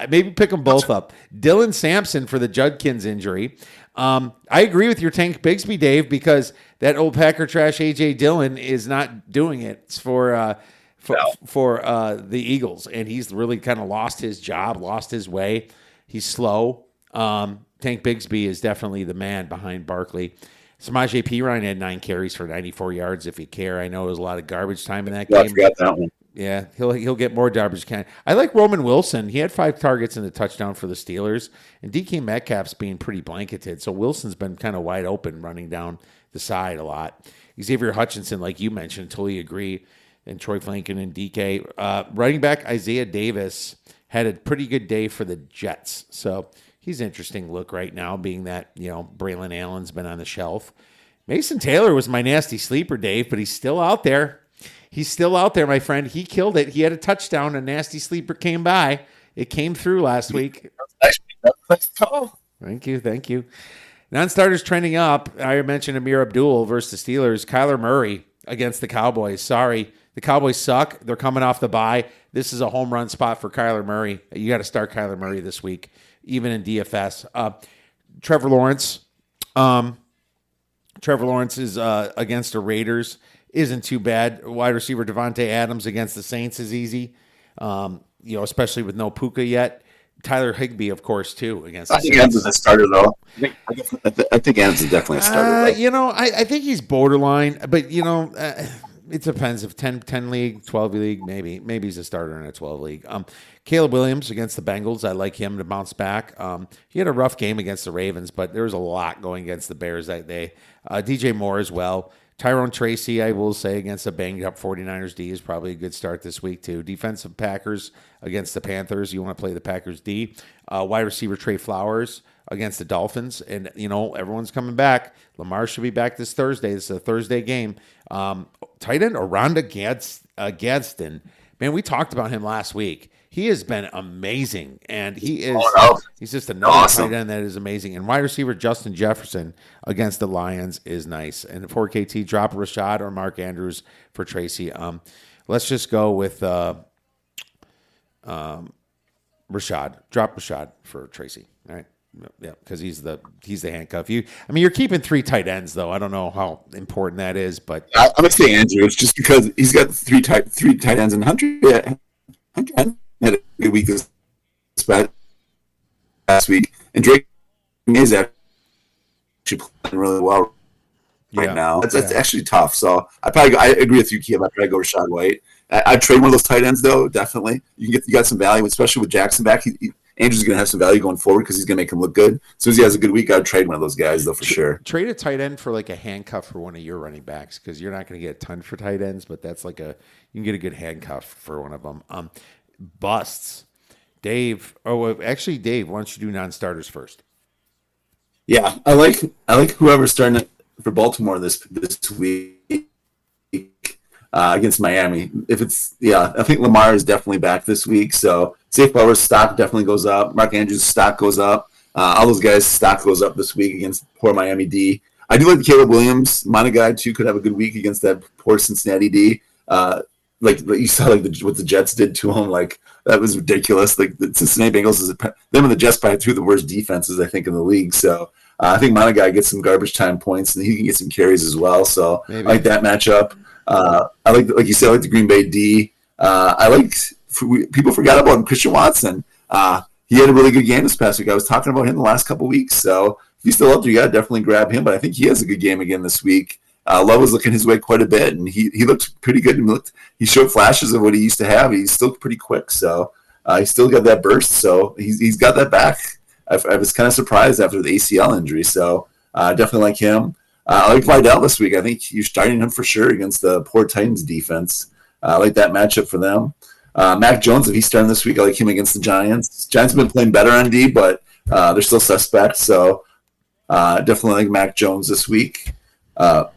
Maybe pick them both up. Dylan Sampson for the Judkins injury. I agree with your Tank Bigsby, Dave, because that old Packer trash A.J. Dillon is not doing it. It's for the Eagles, and he's really kind of lost his job, lost his way. He's slow. Tank Bigsby is definitely the man behind Barkley. Samaje Perine had 9 carries for 94 yards, if you care. I know it was a lot of garbage time in that game. I forgot that one. Yeah, he'll get more garbage time. I like Roman Wilson. He had 5 targets and a touchdown for the Steelers, and DK Metcalf's being pretty blanketed, so Wilson's been kind of wide open running down the side a lot. Xavier Hutchinson, like you mentioned, totally agree. And Troy Flanken and DK. Running back Isaiah Davis had a pretty good day for the Jets. So he's an interesting look right now, being that, Braylon Allen's been on the shelf. Mason Taylor was my nasty sleeper, Dave, but he's still out there. He's still out there, my friend. He killed it. He had a touchdown. A nasty sleeper came by. It came through last week. Thank you. Non-starters trending up. I mentioned Amir Abdul versus the Steelers. Kyler Murray against the Cowboys. Sorry. The Cowboys suck. They're coming off the bye. This is a home run spot for Kyler Murray. You got to start Kyler Murray this week, even in DFS. Trevor Lawrence. Trevor Lawrence is against the Raiders. Isn't too bad. Wide receiver Devontae Adams against the Saints is easy, especially with no Puka yet. Tyler Higbee, of course, too, against the Saints. I think Adams is a starter, though. I think Adams is definitely a starter. I think he's borderline, but, it depends. If 10 league, 12 league, maybe he's a starter in a 12 league. Caleb Williams against the Bengals. I like him to bounce back. He had a rough game against the Ravens, but there was a lot going against the Bears that day. DJ Moore as well. Tyrone Tracy, I will say, against a banged-up 49ers D is probably a good start this week, too. Defensive Packers against the Panthers. You want to play the Packers D. Wide receiver Trey Flowers against the Dolphins. And, everyone's coming back. Lamar should be back this Thursday. This is a Thursday game. Tight end Aranda Gadsden. Man, we talked about him last week. He has been amazing, and he's just another tight end that is amazing. And wide receiver Justin Jefferson against the Lions is nice. And 4KT, drop Rashad or Mark Andrews for Tracy. Let's just go with Rashad. Drop Rashad for Tracy. All right. Yeah, because he's the handcuff. You're keeping 3 tight ends though. I don't know how important that is, but I'm gonna say Andrews just because he's got three tight ends and Hunter. Yeah, Hunter had a good week last week, and Drake is actually playing really well right now. That's actually tough. So I agree with you, Kiev. I'd probably go Rashad White. I'd trade one of those tight ends though. Definitely, you got some value, especially with Jackson back. Andrew's going to have some value going forward because he's going to make him look good. As soon as he has a good week, I'd trade one of those guys though for sure. Trade a tight end for like a handcuff for one of your running backs because you're not going to get a ton for tight ends, but that's like you can get a good handcuff for one of them. Busts. Dave. Oh, actually, Dave, why don't you do non-starters first? Yeah, I like whoever's starting for Baltimore this week against Miami. I think Lamar is definitely back this week. So Safe Flowers' stock definitely goes up. Mark Andrews' stock goes up. All those guys' stock goes up this week against poor Miami D. I do like Caleb Williams. My guy too could have a good week against that poor Cincinnati D. Like you saw, like what the Jets did to him, like that was ridiculous. Like the Cincinnati Bengals, them and the Jets probably two of the worst defenses I think in the league. So I think my guy gets some garbage time points and he can get some carries as well. So maybe. I like that matchup. I like you said, I like the Green Bay D. People forgot about Christian Watson. He had a really good game this past week. I was talking about him the last couple of weeks. So if he's still up there, you got to definitely grab him. But I think he has a good game again this week. Love was looking his way quite a bit, and he looked pretty good. He showed flashes of what he used to have. He's still pretty quick, so he's still got that burst. So he's got that back. I was kind of surprised after the ACL injury. So definitely like him. I like Vidal this week. I think you're starting him for sure against the poor Titans defense. I like that matchup for them. Mac Jones, if he's starting this week, I like him against the Giants. Giants have been playing better on D, but they're still suspects. So definitely like Mac Jones this week. I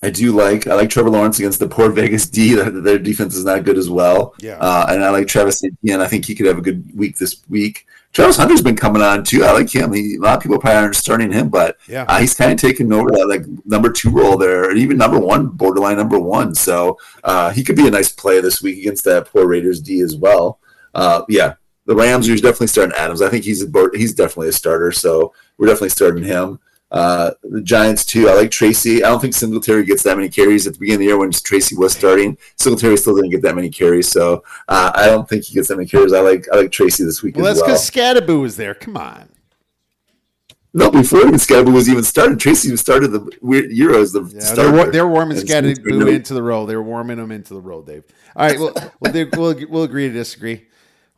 like Trevor Lawrence against the poor Vegas D. Their defense is not good as well. Yeah. And I like Travis Etienne. I think he could have a good week this week. Travis Hunter's been coming on too. I like him. A lot of people probably aren't starting him, but he's kind of taken over that like number 2 role there, and even number 1, borderline number 1. So he could be a nice play this week against that poor Raiders D as well. The Rams are definitely starting Adams. I think he's definitely a starter, so we're definitely starting him. The Giants too. I like Tracy. I don't think Singletary gets that many carries at the beginning of the year when Tracy was starting. Singletary still didn't get that many carries, so I don't think he gets that many carries. I like Tracy this week as well. Well, that's because Scatterboo was there. Come on. No, before even Scatterboo was even started, Tracy started the weird Euros. They're warming Scatterboo into the role. They're warming him into the role, Dave. All right, we'll agree to disagree.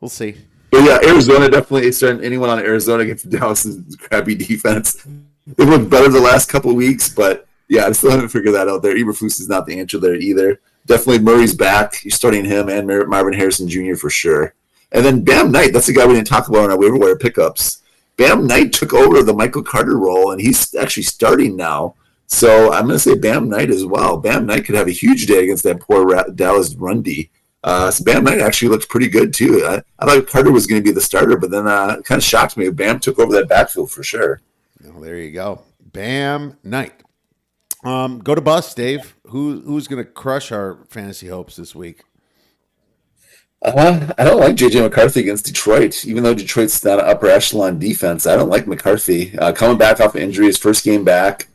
We'll see. But yeah, Arizona definitely starting anyone on Arizona against Dallas's crappy defense. They've looked better the last couple of weeks, but yeah, I still haven't figured that out there. Eberflus is not the answer there either. Definitely Murray's back. You're starting him and Marvin Harrison Jr. for sure. And then Bam Knight, that's the guy we didn't talk about in our waiver wire pickups. Bam Knight took over the Michael Carter role, and he's actually starting now. So I'm going to say Bam Knight as well. Bam Knight could have a huge day against that poor Dallas run D. So Bam Knight actually looks pretty good too. I thought Carter was going to be the starter, but then it kind of shocked me. Bam took over that backfield for sure. Well, there you go. Bam Knight. Go to bust, Dave. Who's going to crush our fantasy hopes this week? I don't like J.J. McCarthy against Detroit, even though Detroit's not an upper echelon defense. I don't like McCarthy. Coming back off injury, his first game back,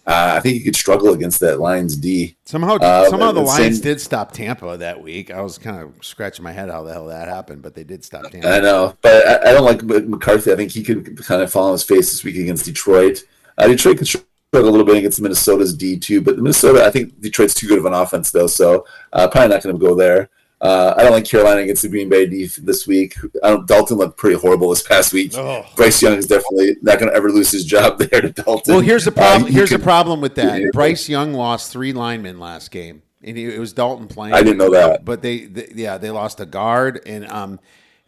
I think he could struggle against that Lions D. Somehow the Lions did stop Tampa that week. I was kind of scratching my head how the hell that happened, but they did stop Tampa. I know, but I don't like McCarthy. I think he could kind of fall on his face this week against Detroit. Detroit could struggle a little bit against Minnesota's D too, but Minnesota, I think Detroit's too good of an offense though, so probably not going to go there. I don't like Carolina against the Green Bay D this week. Dalton looked pretty horrible this past week. Oh. Bryce Young is definitely not going to ever lose his job there to Dalton. Well, here's the problem. Here's the problem with that. Bryce Young lost 3 linemen last game, and it was Dalton playing. I didn't know that, but they lost a guard, and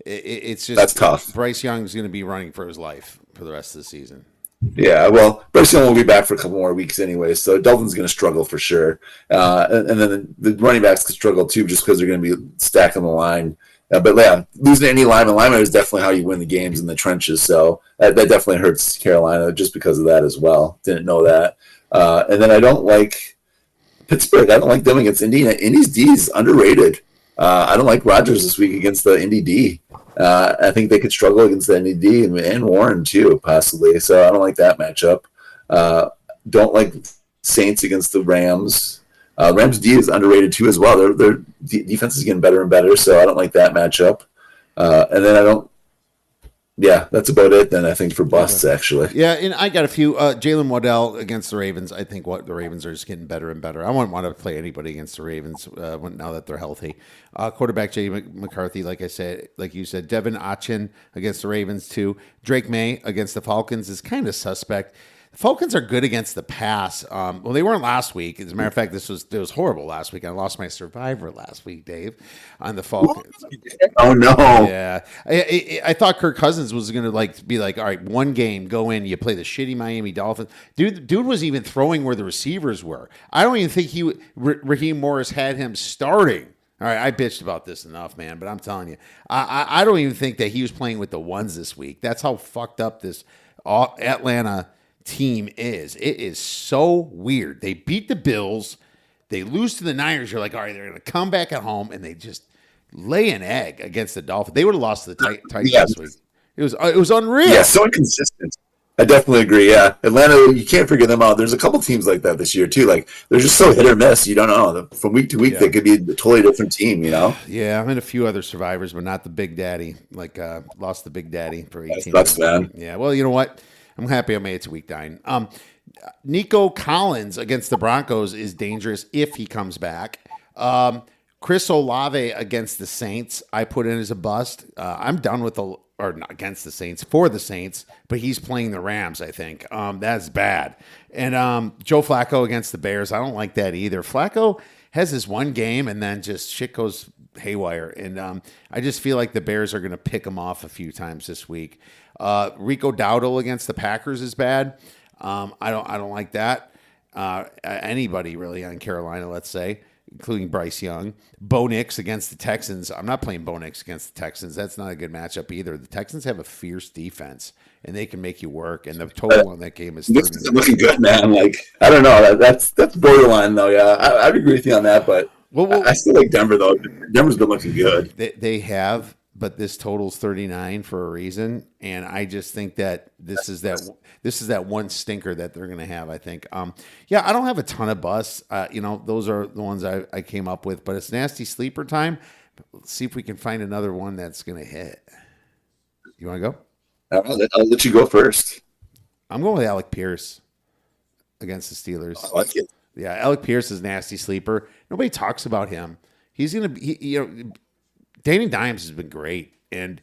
it's just that's tough. Bryce Young is going to be running for his life for the rest of the season. Yeah, well, Bryce Young will be back for a couple more weeks anyway, so Dalton's going to struggle for sure. And then the running backs could struggle too just because they're going to be stacking the line. But yeah, losing any lineman is definitely how you win the games in the trenches, so that definitely hurts Carolina just because of that as well. Didn't know that. And then I don't like Pittsburgh. I don't like them against Indy. Indy's D is underrated. I don't like Rodgers this week against the Indy D. I think they could struggle against the Indy D and Warren too, possibly. So I don't like that matchup. Don't like Saints against the Rams. Rams D is underrated too as well. Their defense is getting better and better, so I don't like that matchup. And then I don't Yeah, that's about it then, I think, for busts, actually. Yeah, and I got a few. Jalen Waddell against the Ravens. I think the Ravens are just getting better and better. I wouldn't want to play anybody against the Ravens now that they're healthy. Quarterback Jay McCarthy, like I said, like you said, Devin Achin against the Ravens too. Drake May against the Falcons is kind of suspect. The Falcons are good against the pass. Well, they weren't last week. As a matter of fact, it was horrible last week. I lost my survivor last week, Dave, on the Falcons. Oh no! Yeah, I thought Kirk Cousins was going to be like, all right, one game, go in, you play the shitty Miami Dolphins. Dude was even throwing where the receivers were. I don't even think Raheem Morris had him starting. All right, I bitched about this enough, man, but I'm telling you, I don't even think that he was playing with the ones this week. That's how fucked up this Atlanta team is. It is so weird. They beat the Bills, they lose to the Niners. You're like, all right, they're going to come back at home, and they just lay an egg against the Dolphins. They would have lost to the Titans this week. It was unreal. Yeah, so inconsistent. I definitely agree. Yeah, Atlanta, you can't figure them out. There's a couple teams like that this year too. Like they're just so hit or miss. You don't know. From week to week, they could be a totally different team. You know. Yeah, I'm in a few other survivors, but not the Big Daddy. Lost the Big Daddy for 18. That sucks, man. Yeah. Well, you know what? I'm happy I made it to week 9. Nico Collins against the Broncos is dangerous if he comes back. Chris Olave against the Saints, I put in as a bust. I'm done with not against the Saints, for the Saints, but he's playing the Rams, I think. That's bad. And Joe Flacco against the Bears, I don't like that either. Flacco has this one game and then just shit goes haywire. And I just feel like the Bears are going to pick him off a few times this week. Rico Dowdle against the Packers is bad. I don't like that. Anybody really on Carolina, let's say, including Bryce Young. Bo Nix against the Texans. I'm not playing Bo Nix against the Texans. That's not a good matchup either. The Texans have a fierce defense, and they can make you work. And the total on that game is 30. This is looking good, man. Like I don't know. That's borderline though. Yeah, I'd agree with you on that, but I still like Denver though. Denver's been looking good. They have. But this total's 39 for a reason, and I just think that this is that one stinker that they're going to have. I think, I don't have a ton of busts. Those are the ones I came up with, but it's nasty sleeper time. Let's see if we can find another one that's going to hit. You want to go? I'll let you go first. I'm going with Alec Pierce against the Steelers. I like it. Yeah, Alec Pierce is nasty sleeper. Nobody talks about him. He's going to be, Danny Dimes has been great, and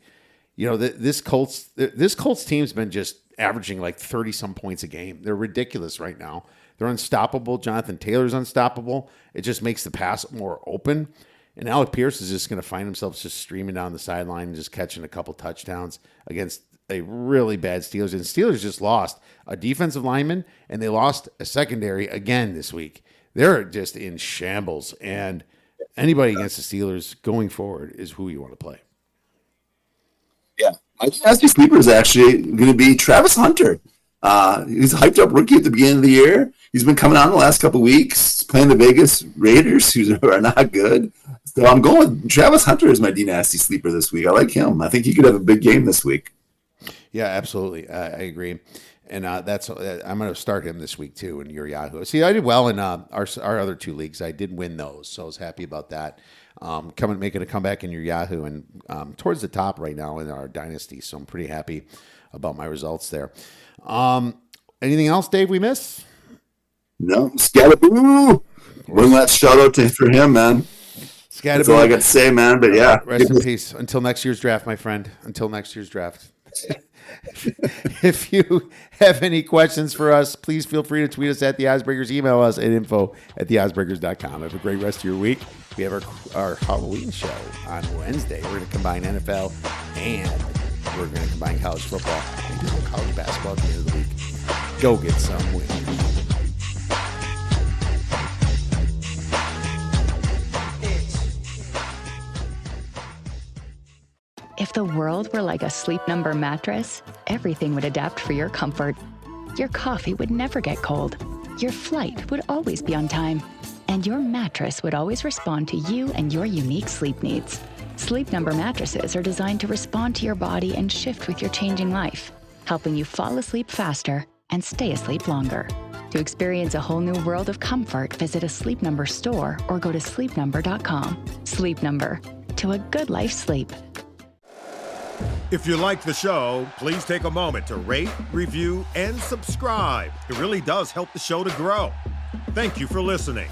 this Colts team's been just averaging like 30-some points a game. They're ridiculous right now. They're unstoppable. Jonathan Taylor's unstoppable. It just makes the pass more open, and Alec Pierce is just going to find himself just streaming down the sideline and just catching a couple touchdowns against a really bad Steelers. And Steelers just lost a defensive lineman, and they lost a secondary again this week. They're just in shambles, and anybody against the Steelers going forward is who you want to play. Yeah. My nasty sleeper is actually going to be Travis Hunter. He's a hyped up rookie at the beginning of the year. He's been coming on the last couple of weeks, playing the Vegas Raiders, who are not good. So I'm going with Travis Hunter as my nasty sleeper this week. I like him. I think he could have a big game this week. Yeah, absolutely. I agree. And I'm going to start him this week too in your Yahoo. See, I did well in our other 2 leagues. I did win those, so I was happy about that. Making a comeback in your Yahoo and towards the top right now in our dynasty. So I'm pretty happy about my results there. Anything else, Dave? We miss? No, Scalaboo. One last shout out for him, man. That's all I got to say, man. But yeah, rest in peace. Until next year's draft, my friend. Until next year's draft. If you have any questions for us, please feel free to tweet us at The Oddsbreakers. Email us at info@theoddsbreakers.com. Have a great rest of your week. We have our Halloween show on Wednesday. We're going to combine NFL and we're going to combine college football and do college basketball at the end of the week. Go get some wins. If the world were like a Sleep Number mattress, everything would adapt for your comfort. Your coffee would never get cold. Your flight would always be on time. And your mattress would always respond to you and your unique sleep needs. Sleep Number mattresses are designed to respond to your body and shift with your changing life, helping you fall asleep faster and stay asleep longer. To experience a whole new world of comfort, visit a Sleep Number store or go to sleepnumber.com. Sleep Number. To a good life sleep. If you like the show, please take a moment to rate, review, and subscribe. It really does help the show to grow. Thank you for listening.